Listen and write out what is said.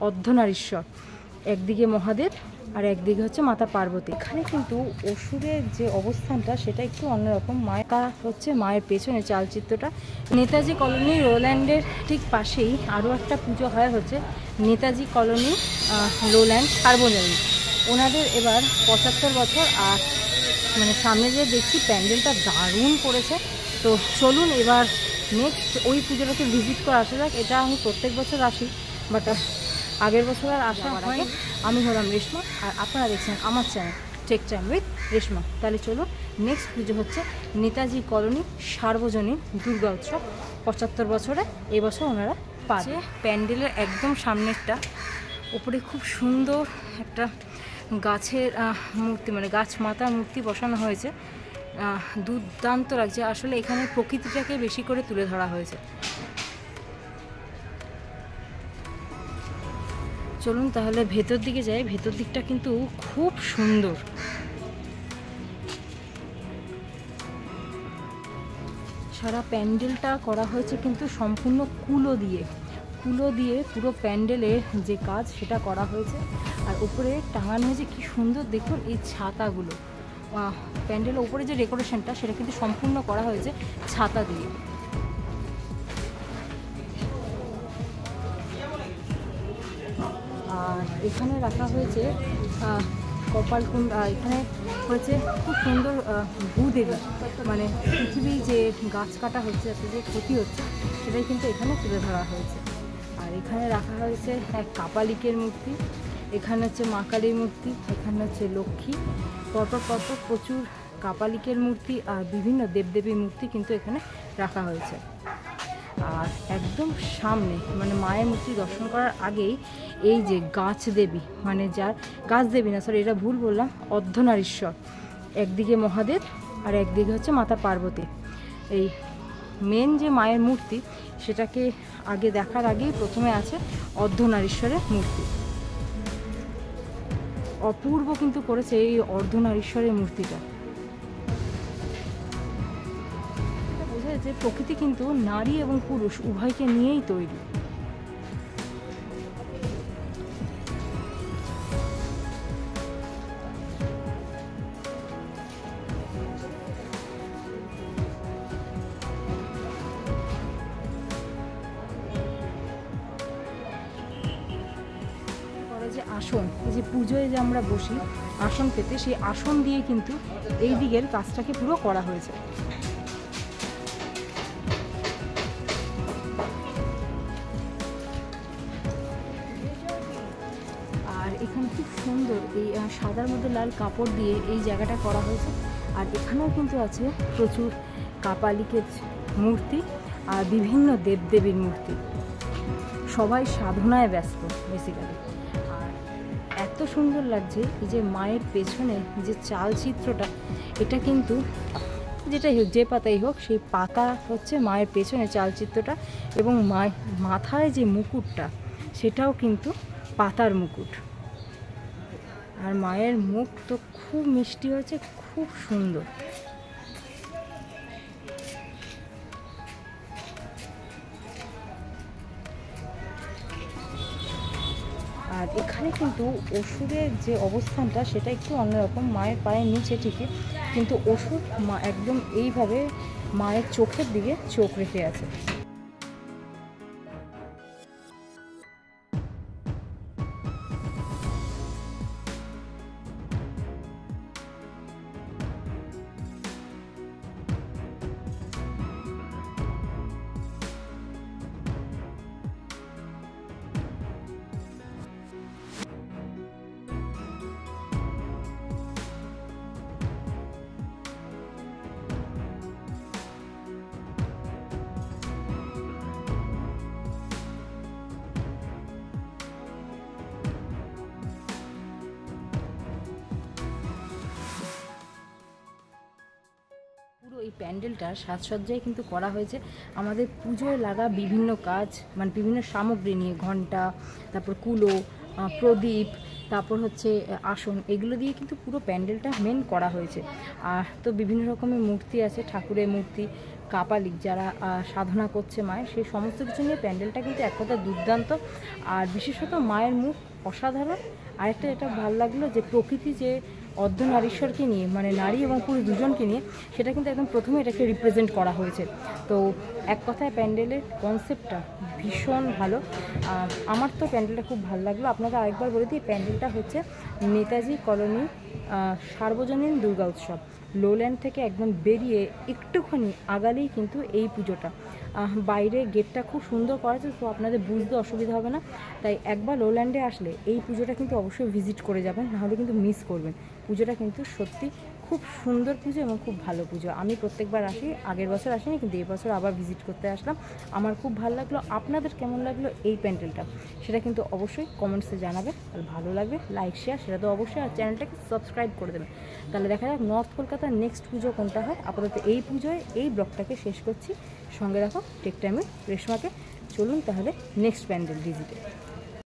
অর্ধনারীশ্বর, একদিকে মহাদেব আর একদিকে হচ্ছে মাতা পার্বতী। এখানে কিন্তু অসুরের যে অবস্থানটা সেটা একটু অন্যরকম। মায়ের হচ্ছে মায়ের পেছনে চালচিত্রটা। নেতাজি কলোনি রোল্যান্ডের ঠিক পাশেই আরও একটা পুজো হয়, হচ্ছে নেতাজি কলোনি রোল্যান্ড সার্বজনীন। ওনাদের এবার 75 বছর। আর মানে সামনে যে দেখছি প্যান্ডেলটা দারুণ করেছে। তো চলুন এবার নেক্সট ওই পুজোটাকে ভিজিট করে আসা যাক। এটা আমি প্রত্যেক বছর আসি, বাট আগের বছর আর আসা হয়। আমি হলাম রেশমা আর আপনারা দেখছেন আমার channel tech time with Reshma. তাহলে চলুন, নেক্সট পুজো হচ্ছে নেতাজি কলোনি সার্বজনীন দুর্গা উৎসব 75 বছরে। এবছর ওনারা পাচ্ছে। প্যান্ডেলের একদম সামনেরটা উপরে খুব সুন্দর একটা গাছের মূর্তি, মানে গাছ মাতার মূর্তি বসানো হয়েছে। দুর্দান্ত লাগছে। আসলে এখানে প্রকৃতিটাকে বেশি করে তুলে ধরা হয়েছে। চলুন তাহলে ভেতর দিকে যাই। ভেতর দিকটা কিন্তু খুব সুন্দর। সারা প্যান্ডেলটা করা হয়েছে কিন্তু সম্পূর্ণ কুলো দিয়ে পুরো প্যান্ডেলের যে কাজ সেটা করা হয়েছে। আর উপরে টাঙানো হয়েছে কি সুন্দর দেখুন এই ছাতাগুলো। প্যান্ডেলের উপরে যে ডেকোরেশনটা সেটা কিন্তু সম্পূর্ণ করা হয়েছে ছাতা দিয়ে। আর এখানে রাখা হয়েছে কপালকুণ্ড। এখানে হয়েছে খুব সুন্দর ভূদেবী, মানে পৃথিবী যে গাছ কাটা হচ্ছে, যাতে যে ক্ষতি হচ্ছে সেটাই কিন্তু এখানে তুলে ধরা হয়েছে। আর এখানে রাখা হয়েছে এক কাপালিকের মূর্তি, এখানে হচ্ছে মা কালীর মূর্তি, এখানে হচ্ছে লক্ষ্মী। পরপর প্রচুর কাপালিকের মূর্তি আর বিভিন্ন দেবদেবীর মূর্তি কিন্তু এখানে রাখা হয়েছে। আর একদম সামনে মানে মায়ের মূর্তি দর্শন করার আগেই এই যে গাছ দেবী, মানে যার গাছ দেবী না সরি এটা ভুল বললাম, অর্ধনারীশ্বর, একদিকে মহাদেব আর একদিকে হচ্ছে মাতা পার্বতী। এই মেন যে মায়ের মূর্তি সেটাকে আগে দেখার আগেই প্রথমে আছে অর্ধনারীশ্বরের মূর্তি। অপূর্ব কিন্তু করেছে এই অর্ধনারীশ্বরের মূর্তিটা। বোঝা যাচ্ছে প্রকৃতি কিন্তু নারী এবং পুরুষ উভয়কে নিয়েই তৈরি। যে আসন, এই যে পুজোয় যে আমরা বসি আসন পেতে, সেই আসন দিয়ে কিন্তু এই দিকের কাজটাকে পুরো করা হয়েছে। আর এখানে খুব সুন্দর এই সাদার মধ্যে লাল কাপড় দিয়ে এই জায়গাটা করা হয়েছে। আর এখানেও কিন্তু আছে প্রচুর কাপালিকের মূর্তি আর বিভিন্ন দেবদেবীর মূর্তি। সবাই সাধনায় ব্যস্ত বেসিক্যালি। আর এত সুন্দর লাগছে এই যে মায়ের পেছনে যে চালচিত্রটা, এটা কিন্তু যেটাই হোক, যে পাতাই হোক, সেই পাতা হচ্ছে মায়ের পেছনে চালচিত্রটা। এবং মাথায় যে মুকুটটা সেটাও কিন্তু পাতার মুকুট। আর মায়ের মুখ তো খুব মিষ্টি হয়েছে, খুব সুন্দর। আর এখানে কিন্তু অসুরের যে অবস্থানটা সেটা একটু অন্যরকম। মায়ের পায়ের নিচে ঠিকই, কিন্তু অসুর একদম এইভাবে মায়ের চোখের দিকে চোখ রেখে আছে। পুরো এই প্যান্ডেলটার সাজসজ্জায় কিন্তু করা হয়েছে আমাদের পুজোয় লাগা বিভিন্ন কাজ, মানে বিভিন্ন সামগ্রী নিয়ে, ঘণ্টা, তারপর কুলো, প্রদীপ, তারপর হচ্ছে আসন, এগুলো দিয়ে কিন্তু পুরো প্যান্ডেলটা মেন করা হয়েছে। আর তো বিভিন্ন রকমের মূর্তি আছে, ঠাকুরের মূর্তি, কাপালিক যারা সাধনা করছে মায়ের, সেই সমস্ত কিছু নিয়ে প্যান্ডেলটা কিন্তু এক কথা দুর্দান্ত। আর বিশেষত মায়ের মুখ অসাধারণ। আরেকটা এটা ভালো লাগলো যে প্রকৃতি যে অর্ধনারীশ্বরকে নিয়ে, মানে নারী এবং পুরুষ দুজনকে নিয়ে, সেটা কিন্তু একদম প্রথমে এটাকে রিপ্রেজেন্ট করা হয়েছে। তো এক কথায় প্যান্ডেলের কনসেপ্টটা ভীষণ ভালো। আমার তো প্যান্ডেলটা খুব ভালো লাগলো। আপনাকে আরেকবার বলে দিই, প্যান্ডেলটা হচ্ছে নেতাজি কলোনি সার্বজনীন দুর্গা উৎসব। লোল্যান্ড থেকে একদম বেরিয়ে একটুখানি আগালেই কিন্তু এই পুজোটা। বাইরে গেটটা খুব সুন্দর করা আছে, তো আপনাদের বুঝতে অসুবিধা হবে না। তাই একবার লোল্যান্ডে আসলে এই পুজোটা কিন্তু অবশ্যই ভিজিট করে যাবেন, নাহলে কিন্তু মিস করবেন। পুজোটা কিন্তু সত্যি খুব সুন্দর পুজো এবং খুব ভালো পুজো। আমি প্রত্যেকবার আসি, আগের বছর আসিনি, কিন্তু এই বছর আবার ভিজিট করতে আসলাম। আমার খুব ভালো লাগলো। আপনাদের কেমন লাগলো এই প্যান্ডেলটা সেটা কিন্তু অবশ্যই কমেন্টসে জানাবেন। আর ভালো লাগবে লাইক শেয়ার সেটা তো অবশ্যই, আর চ্যানেলটাকে সাবস্ক্রাইব করে দেবেন। তাহলে দেখা যাক নর্থ কলকাতার নেক্সট পুজো কোনটা হয়। আপাতত এই পুজোয় এই ব্লগটাকে শেষ করছি। সঙ্গে রাখো টেক টাইমের রেশমাকে। চলুন তাহলে নেক্সট প্যান্ডেল ভিজিটে।